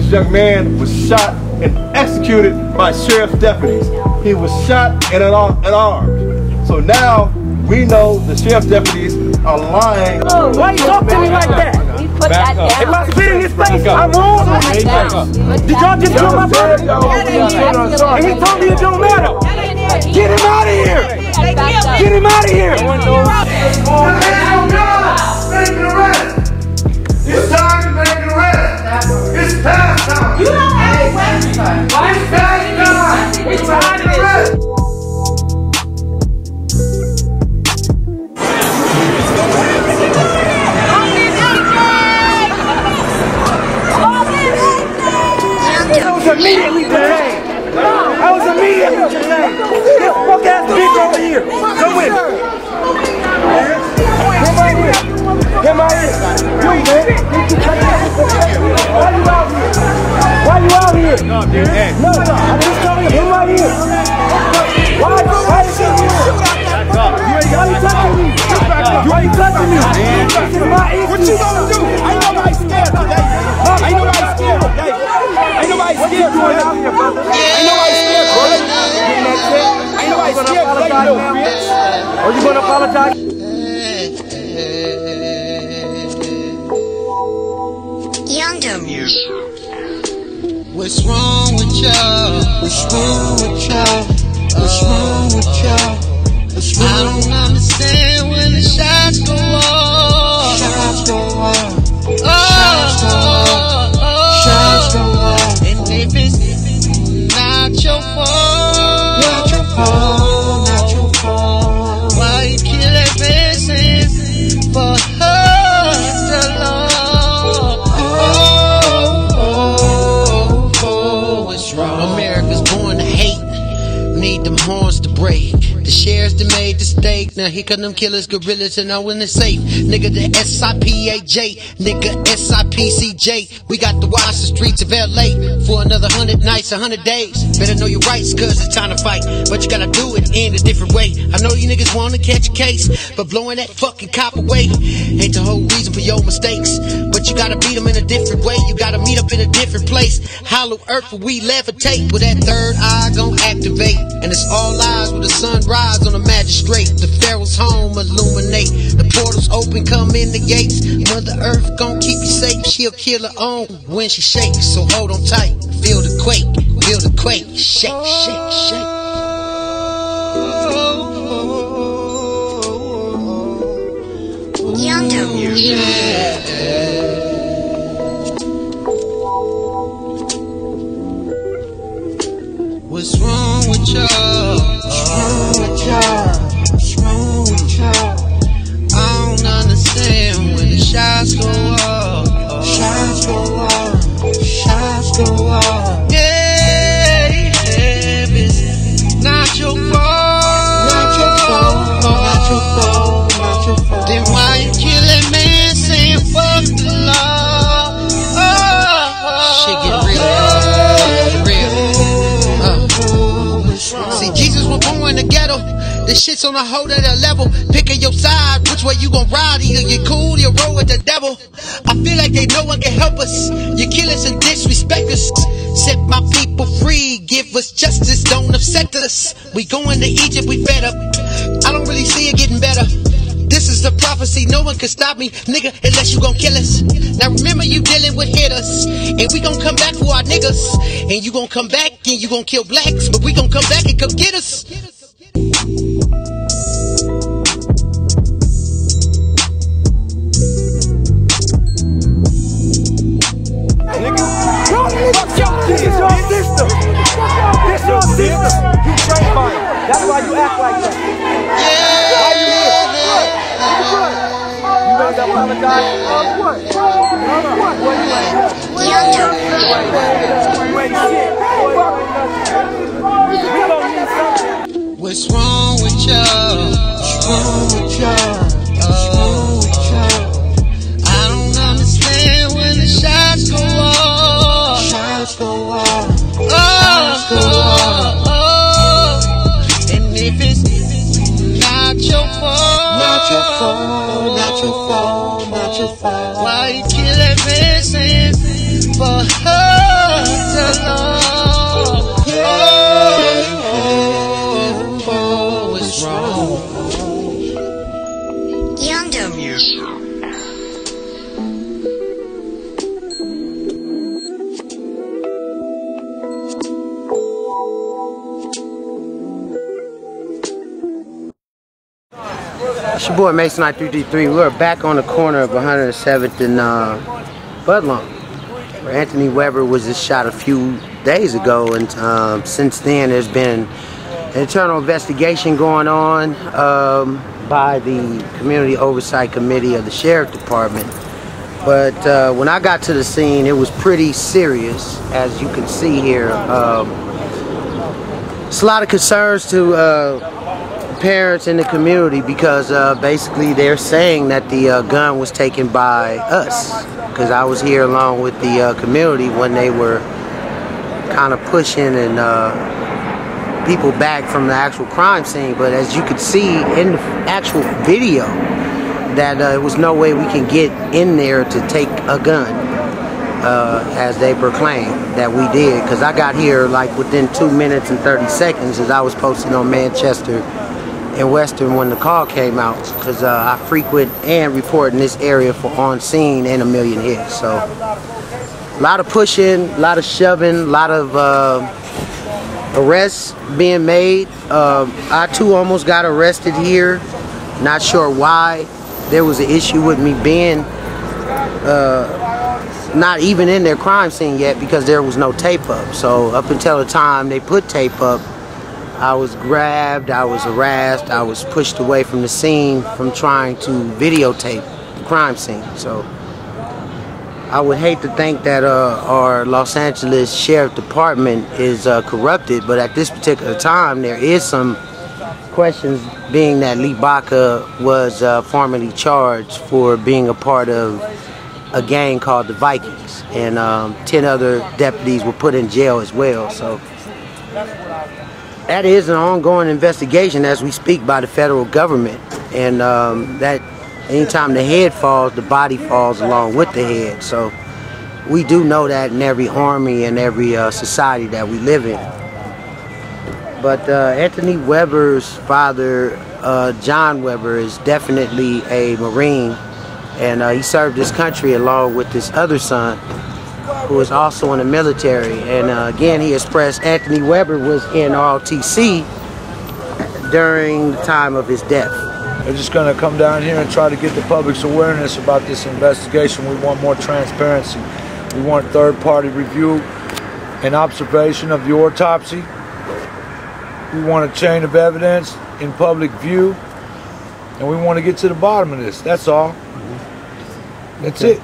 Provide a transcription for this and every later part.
this young man was shot and executed by sheriff's deputies. He was shot and unarmed. So now we know the sheriff's deputies are lying. Oh, why you talking to me like that? Put that down. If I spit in his face, I'm wrong. Did y'all just kill my brother? And he told me it don't matter. Get him out of here! Get him out of here! Make an arrest! It's time to make an arrest! It's past time! You don't have a weapon. It's past time! It's time to arrest! Immediately delayed. I was immediately delayed. This fuck ass bitch over here. Come with me. Get my ear. You man. Why you out here? No, I just told you. Get my ear. Why you touching me? Why you touching me? This is my issue. What you gonna do? Ain't nobody scared today. Ain't nobody scared today. Ain't nobody scared today. Ain't nobody scared today. Ain't nobody scared today, little bitch. Are you gonna apologize? Young Dumb. What's wrong with y'all? What's wrong with y'all? What's wrong with y'all? I don't understand when the shots go off. Shots go off. Shots go off. Shots go off. And if it's not your fault, not your fault, not your fault, why you killing innocents for us alone? Oh, what's wrong? America's born to hate. Need them horns to break. The sheriffs that made the stake. Now here come them killers, gorillas, and all in the safe. Nigga, the SIPAJ. Nigga, SIPCJ. We got to watch the streets of LA for another 100 nights, 100 days. Better know your rights, cause it's time to fight. But you gotta do it in a different way. I know you niggas wanna catch a case, but blowing that fucking cop away ain't the whole reason for your mistakes. But you gotta beat them in a different way. You gotta meet up in a different place. Hollow earth where we levitate, where that third eye gon' activate. And it's all lies with the sun rise on the magistrate. The Pharaoh's home illuminate. The portals open, come in the gates. Mother Earth gon' keep you safe. She'll kill her own when she shakes. So hold on tight, feel the quake, feel the quake. Shake, shake, shake. Young Dumb. What's wrong with y'all? What's wrong with y'all? What's wrong with y'all? I don't understand when the shots go off. Shots go off. Shots go off. Yeah, it's not your fault. Not your fault. Not your fault. Not your fault. Then why you killing man saying fuck the law? Oh, shit get real. Real. See, Jesus was born in the ghetto. This shit's on a whole other level. Picking your side, which way you gon' ride? Either you cool, you roll with the devil. I feel like they no one can help us. You kill us and disrespect us. Set my people free, give us justice, don't upset us. We going to Egypt, we fed up. I don't really see it getting better. This is the prophecy, no one can stop me, nigga, unless you gon' kill us. Now remember you dealing with hitters, and we gon' come back for our niggas. And you gon' come back and you gon' kill blacks, but we gon' come back and come get us. This is your system. This is your system. You trained by it. That's why you act like that. Why you here? You ready to apologize? What? You ain't shit. We gon' need something. What's wrong with y'all? What's wrong with y'all? What's wrong with y'all? I don't understand when the shots go off. Shots go off. Shots go off. And if it's not your fault, not your fault, not your fault, not your fault, why you killing innocents for her? It's your boy Mason 9333. We're back on the corner of 107th and Budlong, where Anthony Weber was just shot a few days ago, and since then there's been an internal investigation going on by the Community Oversight Committee of the Sheriff Department. But when I got to the scene, it was pretty serious, as you can see here. It's a lot of concerns to parents in the community because basically they're saying that the gun was taken by us, because I was here along with the community when they were kind of pushing and people back from the actual crime scene. But as you could see in the actual video, that there was no way we can get in there to take a gun, as they proclaim that we did, because I got here like within 2 minutes and 30 seconds as I was posted on Manchester and Western when the call came out, because I frequent and report in this area for On Scene and A Million Hits. So a lot of pushing, a lot of shoving, a lot of arrests being made. I too almost got arrested here, not sure why. There was an issue with me being not even in their crime scene yet, because there was no tape up. So up until the time they put tape up, I was grabbed, I was harassed, I was pushed away from the scene from trying to videotape the crime scene. So I would hate to think that our Los Angeles Sheriff Department is corrupted, but at this particular time there is some questions, being that Lee Baca was formally charged for being a part of a gang called the Vikings, and 10 other deputies were put in jail as well. So that is an ongoing investigation as we speak by the federal government, and that anytime the head falls, the body falls along with the head. So we do know that in every army and every society that we live in. But Anthony Weber's father, John Weber, is definitely a Marine, and he served his country along with his other son, who is also in the military. And again, he expressed Anthony Weber was in ROTC during the time of his death. We're just going to come down here and try to get the public's awareness about this investigation. We want more transparency. We want third-party review and observation of the autopsy. We want a chain of evidence in public view, and we want to get to the bottom of this. That's all. That's it.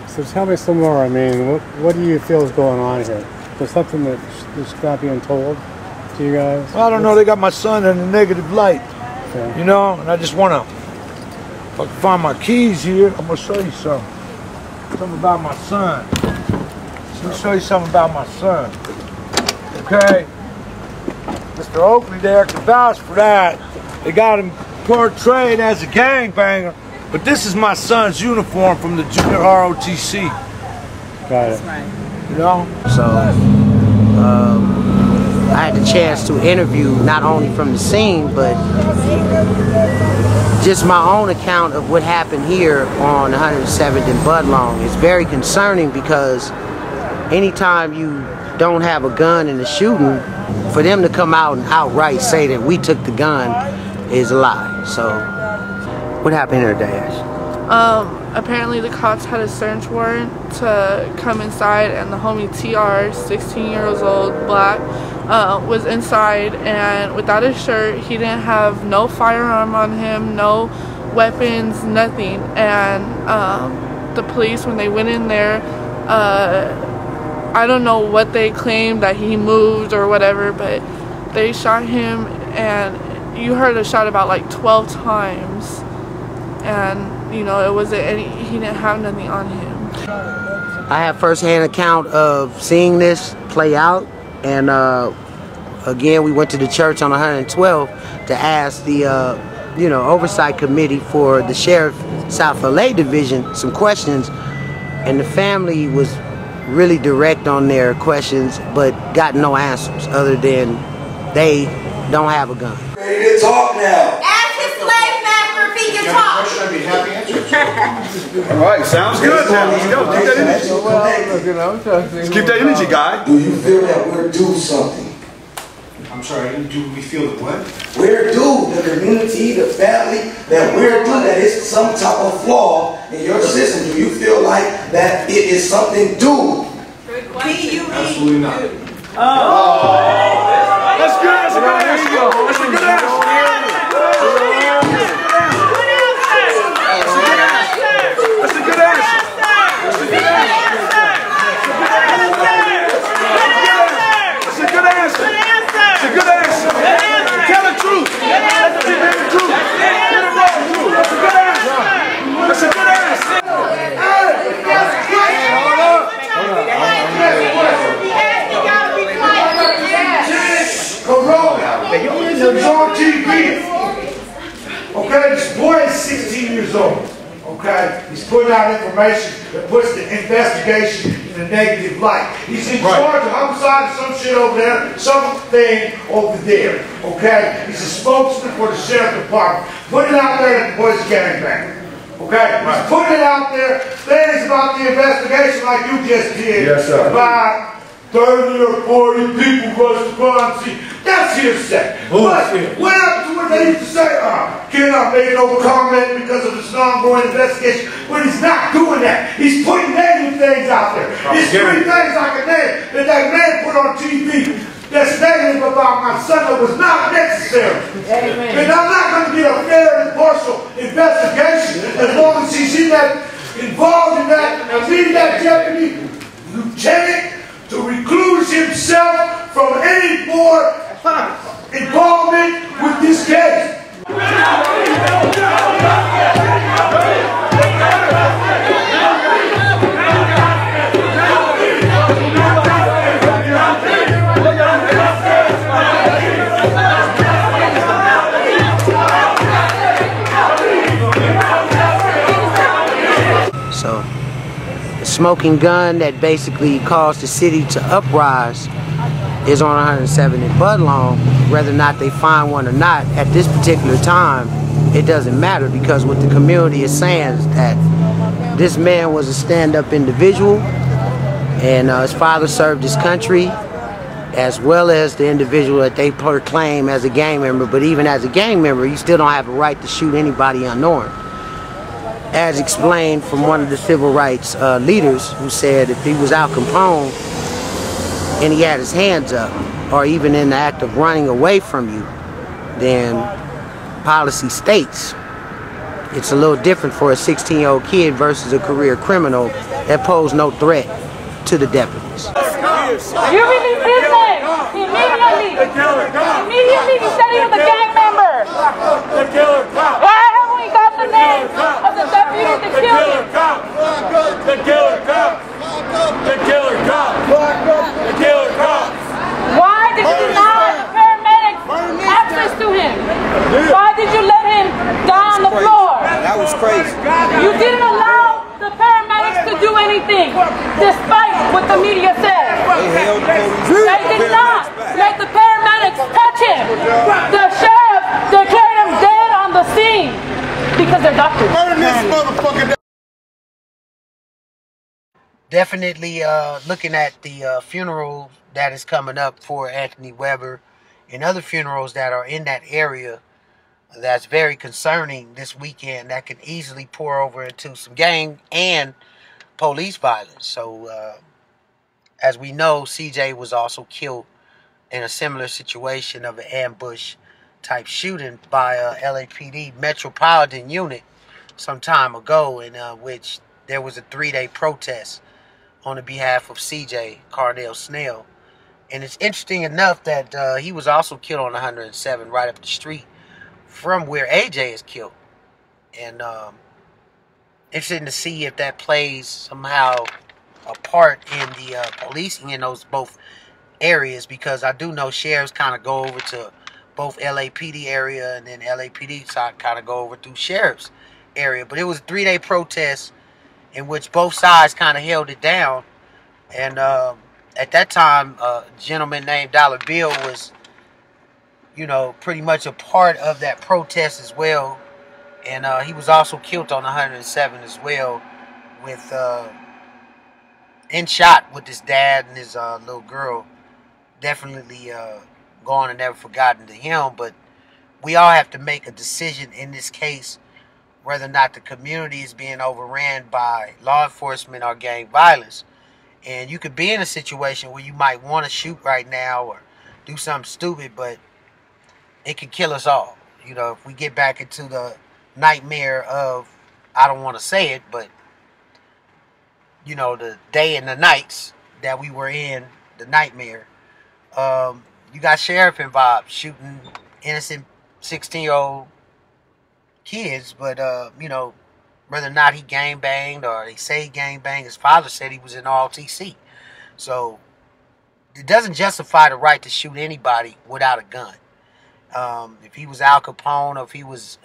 So tell me some more. I mean, what do you feel is going on here? There's something that's not being told to you guys? Well, I don't know. They got my son in a negative light. Okay. You know, and I just want to, if I can find my keys here, I'm going to show you something. Something about my son. Let me show you something about my son. Okay? Mr. Oakley there can vouch for that. They got him portrayed as a gangbanger, but this is my son's uniform from the junior ROTC. Got it. You know? So I had the chance to interview not only from the scene, but just my own account of what happened here on 107th and Budlong. It's very concerning, because anytime you don't have a gun in the shooting, for them to come out and outright say that we took the gun is a lie. So what happened here today, Ash? Apparently the cops had a search warrant to come inside, and the homie TR, 16 years old, black, was inside, and without his shirt. He didn't have no firearm on him, no weapons, nothing. And the police, when they went in there, I don't know what they claimed, that he moved or whatever, but they shot him, and you heard a shot about like 12 times, and you know, it wasn't any, he didn't have nothing on him. I have first-hand account of seeing this play out, and again, we went to the church on 112 to ask the oversight committee for the Sheriff South LA Division some questions, and the family was really direct on their questions, but got no answers other than they don't have a gun. Ready to talk now. Ask his slave master if he can talk. I'd be happy answering. All right, sounds good. Now let's go. Keep that energy. Let's keep that energy, guy. Do you feel that we're due something? I'm sorry, do we feel the what? We're due you, the community, the family that we're through, that is some type of flaw in your system? Do you feel like that it is something due? Absolutely not. That's good. That's a good answer. That's a good answer. That's a good answer. That's a good answer. That's a good answer. Tell the truth. Let the people hear the truth. Hear the raw truth. That's a good answer. That's a good answer. Corona. It's on TV. Okay, this boy is 16 years old. Okay, he's putting out information that puts the investigation in a negative light. He's in charge of homicide, some shit over there, something over there. Okay, he's a spokesman for the sheriff department, putting it out there that the boy's a gangbanger. Okay, he's putting it out there. Things about the investigation like you just did. Yes, sir. About 30 or 40 people rushed the crime scene. That's hearsay. But what happened to what they used to say? Cannot make no comment because of this ongoing investigation. But he's not doing that. He's putting negative things out there. There's 3 things I can name that man put on TV that's negative about my son that was not necessary. Amen. And I'm not going to get a fair and impartial investigation as long as he's in that, involved in that, and leading that deputy lieutenant to recluse himself from any more involvement with this case. So, the smoking gun that basically caused the city to uprise is on 107 in Budlong. Whether or not they find one or not, at this particular time, it doesn't matter, because what the community is saying is that this man was a stand-up individual, and his father served his country, as well as the individual that they proclaim as a gang member. But even as a gang member, you still don't have a right to shoot anybody unarmed. As explained from one of the civil rights leaders, who said if he was Al Capone and he had his hands up, or even in the act of running away from you, then policy states it's a little different for a 16-year-old kid versus a career criminal that posed no threat to the deputies. You released his name immediately. Immediately you said he was a gang member. Why haven't we got the name of the deputy that killed him? The killer cop. The killer cop. The killer cop. Why did you deny the paramedics access to him? Why did you let him die on the floor? That was crazy. You didn't allow the paramedics to do anything, despite what the media said. They did not let the paramedics touch him. The sheriff declared him dead on the scene because they're doctors. Definitely looking at the funeral that is coming up for Anthony Weber and other funerals that are in that area, that's very concerning this weekend. That could easily pour over into some gang and police violence. So as we know, CJ was also killed in a similar situation of an ambush type shooting by a LAPD Metropolitan unit some time ago, in which there was a 3-day protest on the behalf of CJ Carnell Snell. And it's interesting enough that he was also killed on 107 right up the street from where AJ is killed. And interesting to see if that plays somehow a part in the policing in those both areas, because I do know sheriffs kind of go over to both LAPD area, and then LAPD side kind of go over through sheriff's area. But it was a 3-day protest in which both sides kind of held it down. And at that time, a gentleman named Dollar Bill was, you know, pretty much a part of that protest as well. And he was also killed on 107 as well, with in shot with his dad and his little girl. Definitely gone and never forgotten to him. But we all have to make a decision in this case whether or not the community is being overran by law enforcement or gang violence. And you could be in a situation where you might want to shoot right now or do something stupid, but it could kill us all. You know, if we get back into the nightmare of, I don't want to say it, but, you know, the day and the nights that we were in, the nightmare. You got sheriff involved shooting innocent 16-year-old kids, but, you know, whether or not he gang banged or they say he gang banged, his father said he was in ROTC. So it doesn't justify the right to shoot anybody without a gun. If he was Al Capone or if he was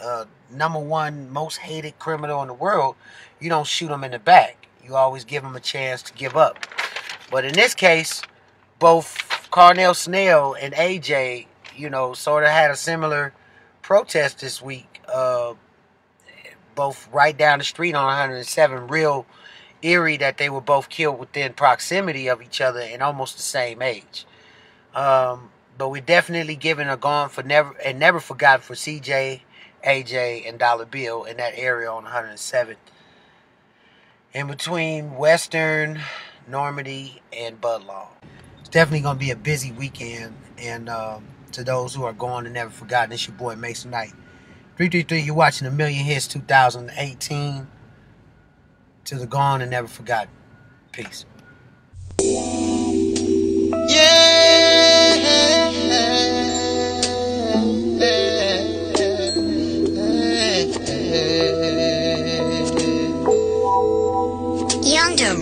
#1 most hated criminal in the world, you don't shoot him in the back. You always give him a chance to give up. But in this case, both Carnell Snell and AJ, you know, sort of had a similar protest this week. Both right down the street on 107. Real eerie that they were both killed within proximity of each other and almost the same age. But we're definitely giving a gone for never forgotten for CJ, AJ, and Dollar Bill in that area on 107. In between Western, Normandy, and Budlaw. It's definitely going to be a busy weekend. And to those who are gone and never forgotten, it's your boy Mason Knight. 333, you're watching A Million Hits 2018. To the gone and never forgotten. Peace. Young Dumb.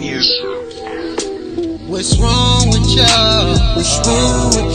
What's wrong with y'all? What's wrong with